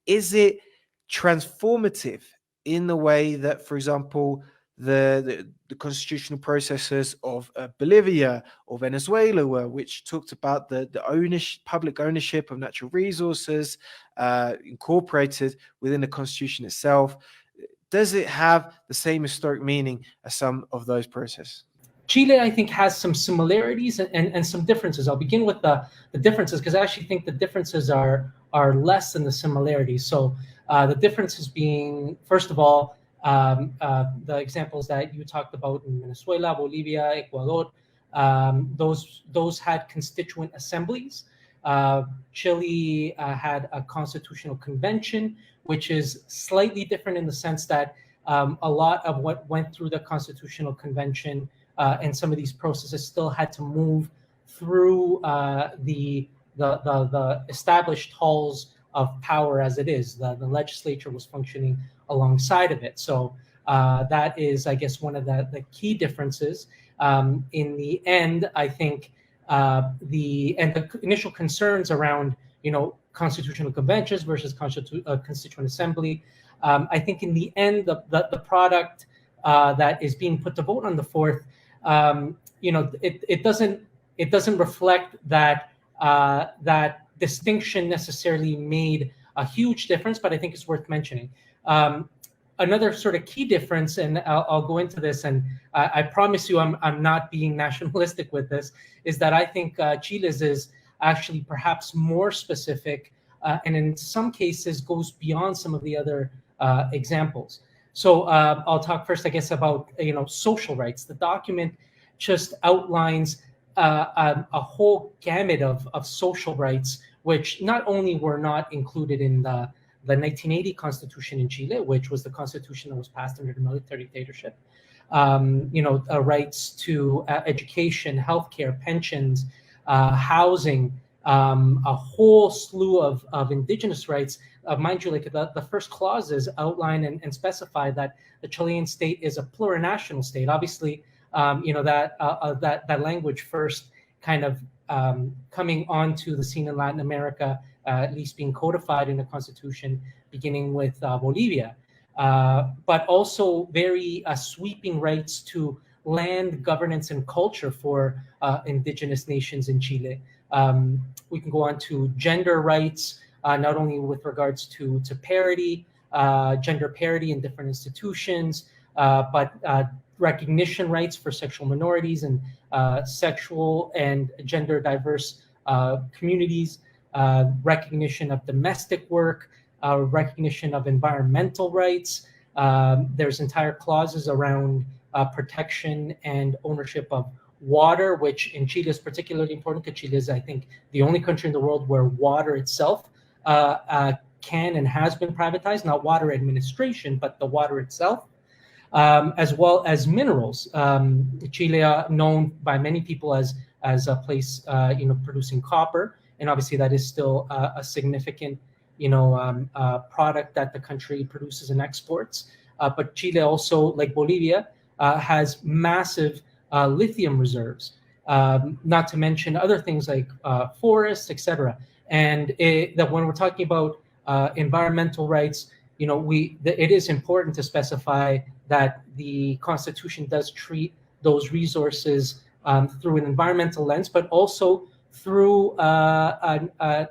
is it transformative in the way that, for example, the constitutional processes of Bolivia or Venezuela were, which talked about the public ownership of natural resources incorporated within the constitution itself? Does it have the same historic meaning as some of those processes? Chile, I think, has some similarities and some differences. I'll begin with the differences, because I actually think the differences are less than the similarities. So the differences being, first of all, the examples that you talked about in Venezuela, Bolivia, Ecuador, those had constituent assemblies. Chile had a constitutional convention, which is slightly different in the sense that a lot of what went through the constitutional convention and some of these processes still had to move through the established halls of power as it is. The legislature was functioning alongside of it. So that is, I guess, one of the key differences. In the end, I think the initial concerns around, constitutional conventions versus constituent assembly, I think in the end, the product that is being put to vote on the 4th, it doesn't reflect that that distinction necessarily made a huge difference, but I think it's worth mentioning. Another sort of key difference, and I'll go into this, and I promise you I'm not being nationalistic with this, is that I think Chile's is actually perhaps more specific and in some cases goes beyond some of the other examples. So I'll talk first, I guess, about social rights. The document just outlines a whole gamut of social rights, which not only were not included in the 1980 Constitution in Chile, which was the constitution that was passed under the military dictatorship. Rights to education, healthcare, pensions, housing, a whole slew of indigenous rights. Mind you, like the first clauses outline and specify that the Chilean state is a plurinational state. Obviously, that language first kind of coming onto the scene in Latin America, at least being codified in the Constitution, beginning with Bolivia, but also very sweeping rights to land, governance, and culture for indigenous nations in Chile. We can go on to gender rights, not only with regards to parity, gender parity in different institutions, but recognition rights for sexual minorities and sexual and gender diverse communities, recognition of domestic work, recognition of environmental rights. There's entire clauses around protection and ownership of water, which in Chile is particularly important because Chile is, I think, the only country in the world where water itself can and has been privatized, not water administration, but the water itself, as well as minerals. Chile, known by many people as a place, producing copper, and obviously that is still a significant, product that the country produces and exports. But Chile also, like Bolivia, has massive lithium reserves, not to mention other things like forests, etc. And that when we're talking about environmental rights, it is important to specify that the Constitution does treat those resources through an environmental lens, but also through a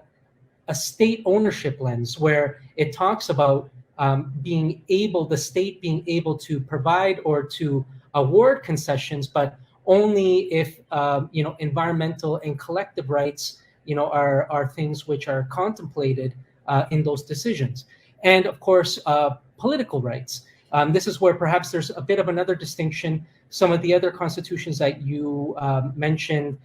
state ownership lens, where it talks about the state being able to provide or to award concessions, but only if environmental and collective rights are things which are contemplated in those decisions. And of course, political rights. This is where perhaps there's a bit of another distinction. Some of the other constitutions that you mentioned,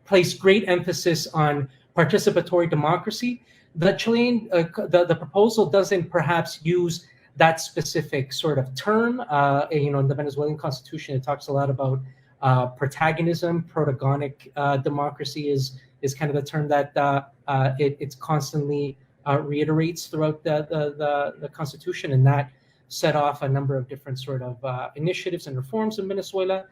place great emphasis on participatory democracy. The Chilean, the proposal doesn't perhaps use that specific sort of term. In the Venezuelan constitution, it talks a lot about protagonism. Protagonic democracy is kind of the term that it's constantly reiterates throughout the constitution, and that set off a number of different sort of initiatives and reforms in Venezuela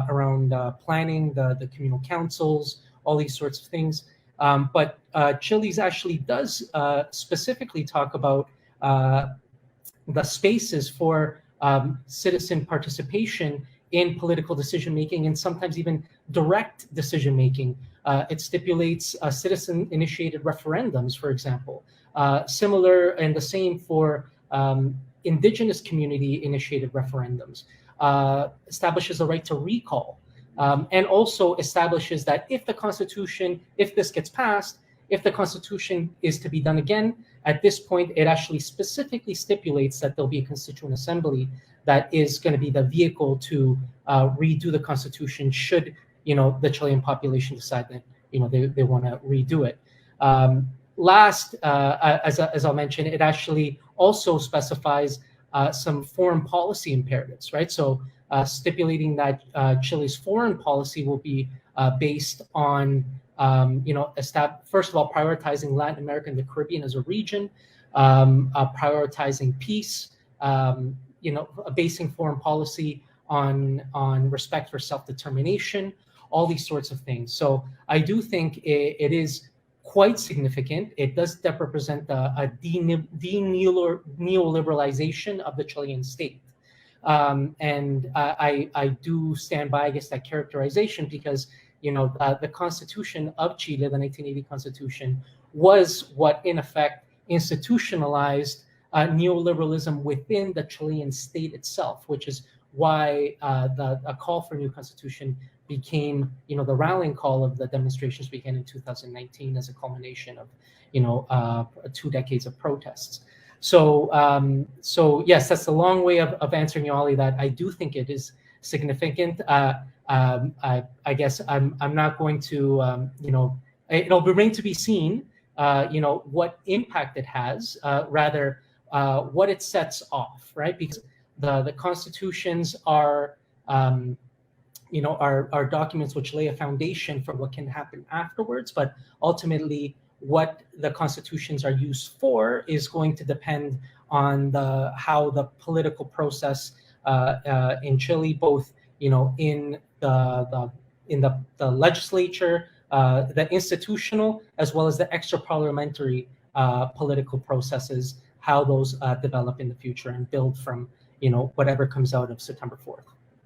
around planning, the communal councils, all these sorts of things. But Chile's actually does specifically talk about the spaces for citizen participation in political decision making, and sometimes even direct decision making. It stipulates citizen-initiated referendums, for example, similar and the same for indigenous community-initiated referendums. Establishes a right to recall, and also establishes that if this gets passed, if the Constitution is to be done again, at this point, it actually specifically stipulates that there'll be a Constituent Assembly that is going to be the vehicle to redo the Constitution should, the Chilean population decide that, they want to redo it. Last, as I'll mention, it actually also specifies some foreign policy imperatives, right? So stipulating that Chile's foreign policy will be based on first of all, prioritizing Latin America and the Caribbean as a region, prioritizing peace, basing foreign policy on respect for self-determination, all these sorts of things. So I do think it is quite significant. It does represent a neoliberalization of the Chilean state. And I do stand by, I guess, that characterization because the Constitution of Chile, the 1980 Constitution, was what in effect institutionalized neoliberalism within the Chilean state itself, which is why a call for a new constitution became, the rallying call of the demonstrations began in 2019 as a culmination of, 2 decades of protests. So yes, that's a long way of answering you, Ali, that I do think it is significant. I guess I'm not going to, it'll remain to be seen, what impact it has, rather what it sets off, right? Because the constitutions are, are documents which lay a foundation for what can happen afterwards, but ultimately what the constitutions are used for is going to depend on how the political process in Chile, both in the legislature, the institutional, as well as the extra parliamentary political processes, how those develop in the future and build from whatever comes out of September 4th.